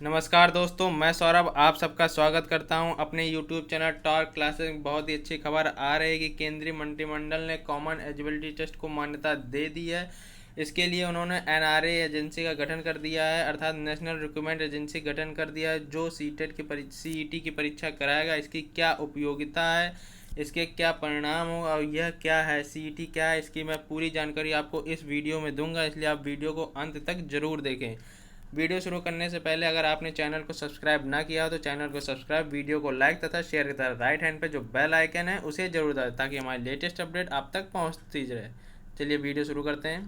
नमस्कार दोस्तों, मैं सौरभ आप सबका स्वागत करता हूं अपने यूट्यूब चैनल टॉप क्लासेस में। बहुत ही अच्छी खबर आ रही है कि केंद्रीय मंत्रिमंडल ने कॉमन एलिजिबिलिटी टेस्ट को मान्यता दे दी है। इसके लिए उन्होंने एनआरए एजेंसी का गठन कर दिया है, अर्थात नेशनल रिक्रूटमेंट एजेंसी गठन कर दिया है, जो सीईटी की परीक्षा कराएगा। इसकी क्या उपयोगिता है, इसके क्या परिणाम हो और यह क्या है, सीईटी क्या है, इसकी मैं पूरी जानकारी आपको इस वीडियो में दूंगा, इसलिए आप वीडियो को अंत तक जरूर देखें। वीडियो शुरू करने से पहले अगर आपने चैनल को सब्सक्राइब ना किया हो तो चैनल को सब्सक्राइब, वीडियो को लाइक तथा शेयर करें। राइट हैंड पे जो बेल आइकन है उसे जरूर दबाएं ताकि हमारी लेटेस्ट अपडेट आप तक पहुंचती रहे। चलिए वीडियो शुरू करते हैं।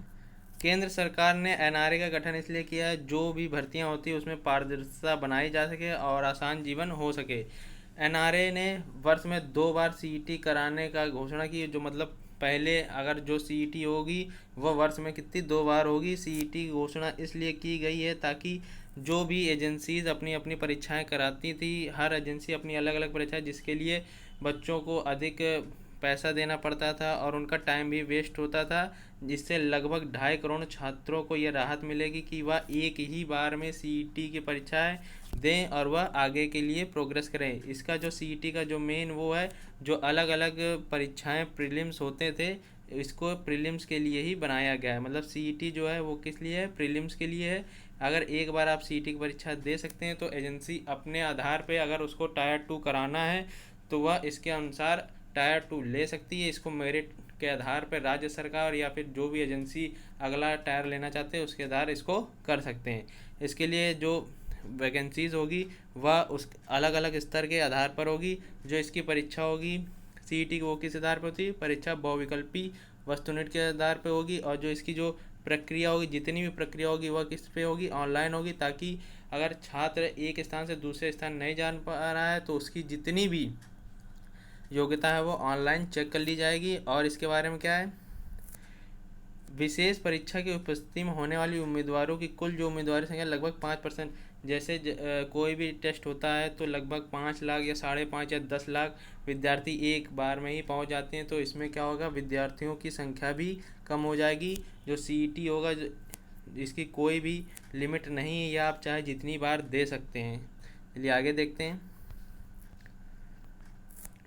केंद्र सरकार ने एनआरए का गठन इसलिए किया है जो भी भर्तियां होती है उसमें पारदर्शिता बनाई जा सके और आसान जीवन हो सके। एनआरए ने वर्ष में 2 बार सीईटी कराने का घोषणा की, जो मतलब पहले अगर जो सीईटी होगी वह वर्ष में कितनी 2 बार होगी। सीईटी की घोषणा इसलिए की गई है ताकि जो भी एजेंसीज अपनी अपनी परीक्षाएं कराती थी, हर एजेंसी अपनी अलग अलग परीक्षाएं, जिसके लिए बच्चों को अधिक पैसा देना पड़ता था और उनका टाइम भी वेस्ट होता था, जिससे लगभग 2.5 करोड़ छात्रों को यह राहत मिलेगी कि वह एक ही बार में सीईटी की परीक्षाएं दें और वह आगे के लिए प्रोग्रेस करें। इसका जो सीईटी का जो मेन वो है, जो अलग अलग परीक्षाएं प्रीलिम्स होते थे, इसको प्रीलिम्स के लिए ही बनाया गया है। मतलब सीईटी जो है वो किस लिए है, प्रीलिम्स के लिए है। अगर एक बार आप सीईटी की परीक्षा दे सकते हैं तो एजेंसी अपने आधार पे अगर उसको टायर 2 कराना है तो वह इसके अनुसार टायर 2 ले सकती है। इसको मेरिट के आधार पर राज्य सरकार या फिर जो भी एजेंसी अगला टायर लेना चाहते हैं उसके आधार इसको कर सकते हैं। इसके लिए जो वैकेंसीज होगी वह उस अलग अलग स्तर के आधार पर होगी। जो इसकी परीक्षा होगी सीईटी की वो किस आधार पर होती है, परीक्षा बहुविकल्पी वस्तुनिष्ठ के आधार पर होगी। और जो इसकी जो प्रक्रिया होगी, जितनी भी प्रक्रिया होगी वह किस पे होगी, ऑनलाइन होगी, ताकि अगर छात्र एक स्थान से दूसरे स्थान नहीं जान पा रहा है तो उसकी जितनी भी योग्यता है वो ऑनलाइन चेक कर ली जाएगी। और इसके बारे में क्या है, विशेष परीक्षा की उपस्थिति में होने वाली उम्मीदवारों की कुल जो उम्मीदवारी संख्या लगभग 5%। जैसे कोई भी टेस्ट होता है तो लगभग 5 लाख या 5.5 या 10 लाख विद्यार्थी एक बार में ही पहुंच जाते हैं। तो इसमें क्या होगा, विद्यार्थियों की संख्या भी कम हो जाएगी। जो सीईटी होगा इसकी कोई भी लिमिट नहीं है, या आप चाहे जितनी बार दे सकते हैं। चलिए आगे देखते हैं।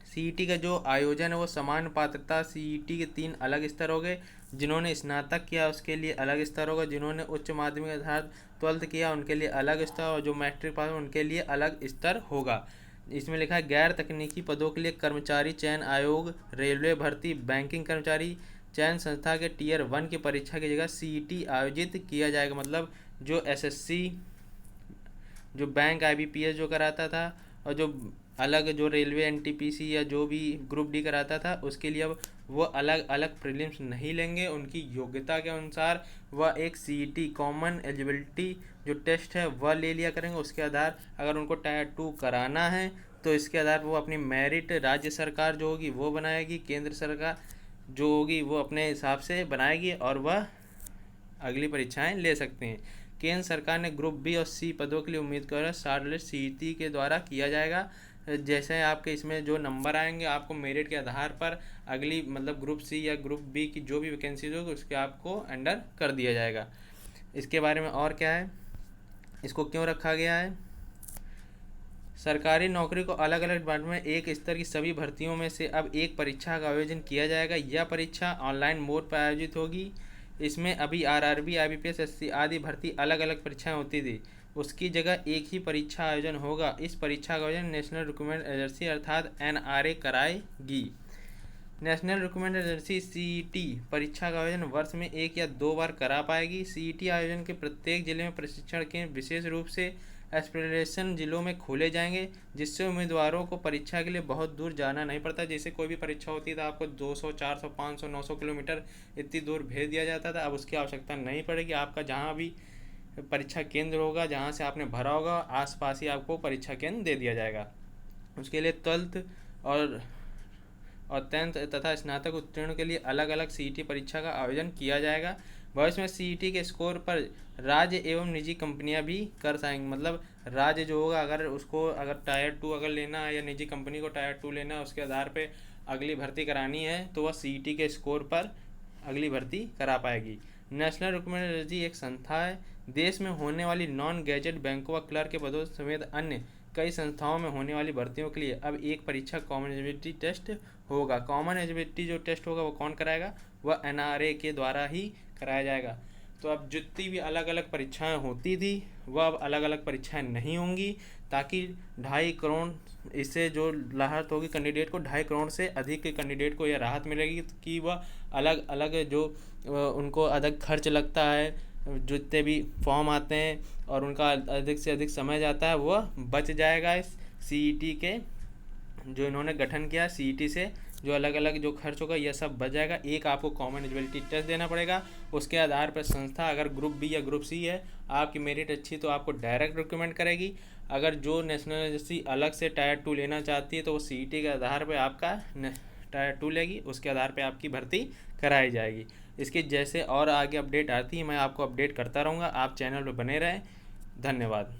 सीईटी का जो आयोजन है वो समान पात्रता सीईटी के 3 अलग स्तर हो गए। जिन्होंने स्नातक किया उसके लिए अलग स्तर होगा, जिन्होंने उच्च माध्यमिक अर्थात 12th किया उनके लिए अलग स्तर, और जो मैट्रिक पास उनके लिए अलग स्तर होगा। इसमें लिखा है गैर तकनीकी पदों के लिए कर्मचारी चयन आयोग, रेलवे भर्ती, बैंकिंग कर्मचारी चयन संस्था के टीयर 1 की परीक्षा की जगह सीईटी आयोजित किया जाएगा। मतलब जो एसएससी, जो बैंक आईबीपीएस जो कराता था, और जो अलग जो रेलवे एनटीपीसी या जो भी ग्रुप डी कराता था उसके लिए अब वो अलग अलग प्रीलिम्स नहीं लेंगे। उनकी योग्यता के अनुसार वह एक सीईटी कॉमन एलिजिबिलिटी जो टेस्ट है वह ले लिया करेंगे। उसके आधार अगर उनको टायर 2 कराना है तो इसके आधार पर वो अपनी मेरिट राज्य सरकार जो होगी वो बनाएगी, केंद्र सरकार जो होगी वो अपने हिसाब से बनाएगी और वह अगली परीक्षाएं ले सकते हैं। केंद्र सरकार ने ग्रुप बी और सी पदों के लिए उम्मीदवार शॉर्टलिस्ट सीईटी के द्वारा किया जाएगा। जैसे आपके इसमें जो नंबर आएंगे आपको मेरिट के आधार पर अगली मतलब ग्रुप सी या ग्रुप बी की जो भी वैकेंसीज होगी उसके आपको अंडर कर दिया जाएगा। इसके बारे में और क्या है, इसको क्यों रखा गया है। सरकारी नौकरी को अलग अलग डिपार्टमेंट में एक स्तर की सभी भर्तियों में से अब एक परीक्षा का आयोजन किया जाएगा। यह परीक्षा ऑनलाइन मोड पर आयोजित होगी। इसमें अभी आरआरबी, आईबीपीएस, एसएससी आदि भर्ती अलग अलग परीक्षाएं होती थी, उसकी जगह एक ही परीक्षा आयोजन होगा। इस परीक्षा का आयोजन नेशनल रिक्रूटमेंट एजेंसी अर्थात एनआरए कराएगी। नेशनल रिक्रूटमेंट एजेंसी सीईटी परीक्षा का आयोजन वर्ष में 1 या 2 बार करा पाएगी। सीईटी आयोजन के प्रत्येक जिले में प्रशिक्षण केंद्र विशेष रूप से एस्पिरेशन जिलों में खोले जाएंगे, जिससे उम्मीदवारों को परीक्षा के लिए बहुत दूर जाना नहीं पड़ता। जैसे कोई भी परीक्षा होती था आपको 200, 400, 500, 900 किलोमीटर इतनी दूर भेज दिया जाता था, अब उसकी आवश्यकता नहीं पड़ेगी। आपका जहाँ भी परीक्षा केंद्र होगा, जहाँ से आपने भरा होगा, आसपास ही आपको परीक्षा केंद्र दे दिया जाएगा। उसके लिए 12th और 10th तथा स्नातक उत्तीर्ण के लिए अलग अलग सीईटी परीक्षा का आयोजन किया जाएगा। भविष्य में सीईटी के स्कोर पर राज्य एवं निजी कंपनियां भी कर सकेंगी। मतलब राज्य जो होगा अगर उसको अगर टायर 2 अगर लेना है या निजी कंपनी को टायर 2 लेना है, उसके आधार पे अगली भर्ती करानी है तो वह सीईटी के स्कोर पर अगली भर्ती करा पाएगी। नेशनल रिक्रूटमेंट एजेंसी एक संस्था है देश में होने वाली नॉन गैजेट बैंकों व क्लर्क के पदों समेत अन्य कई संस्थाओं में होने वाली भर्तियों के लिए अब एक परीक्षा कॉमन एलिजिबिलिटी टेस्ट होगा। कॉमन एलिजिबिलिटी जो टेस्ट होगा वो कौन कराएगा? वह एनआरए के द्वारा ही कराया जाएगा। तो अब जितनी भी अलग अलग परीक्षाएं होती थी वह अब अलग अलग परीक्षाएं नहीं होंगी, ताकि 2.5 करोड़ इससे जो राहत होगी कैंडिडेट को, 2.5 करोड़ से अधिक के कैंडिडेट को यह राहत मिलेगी कि वह अलग अलग जो उनको अधिक खर्च लगता है, जितने भी फॉर्म आते हैं और उनका अधिक से अधिक समय जाता है, वह बच जाएगा। इस सीईटी के जो इन्होंने गठन किया, सीईटी से जो अलग अलग जो खर्च होगा यह सब बच जाएगा। एक आपको कॉमन एलिजिबिलिटी टेस्ट देना पड़ेगा, उसके आधार पर संस्था अगर ग्रुप बी या ग्रुप सी है, आपकी मेरिट अच्छी तो आपको डायरेक्ट रिक्रूटमेंट करेगी। अगर जो नेशनल एजेंसी अलग से टायर 2 लेना चाहती है तो वो सीईटी के आधार पर आपका टायर 2 लेगी, उसके आधार पर आपकी भर्ती कराई जाएगी। इसके जैसे और आगे अपडेट आती है मैं आपको अपडेट करता रहूँगा। आप चैनल पर बने रहें। धन्यवाद।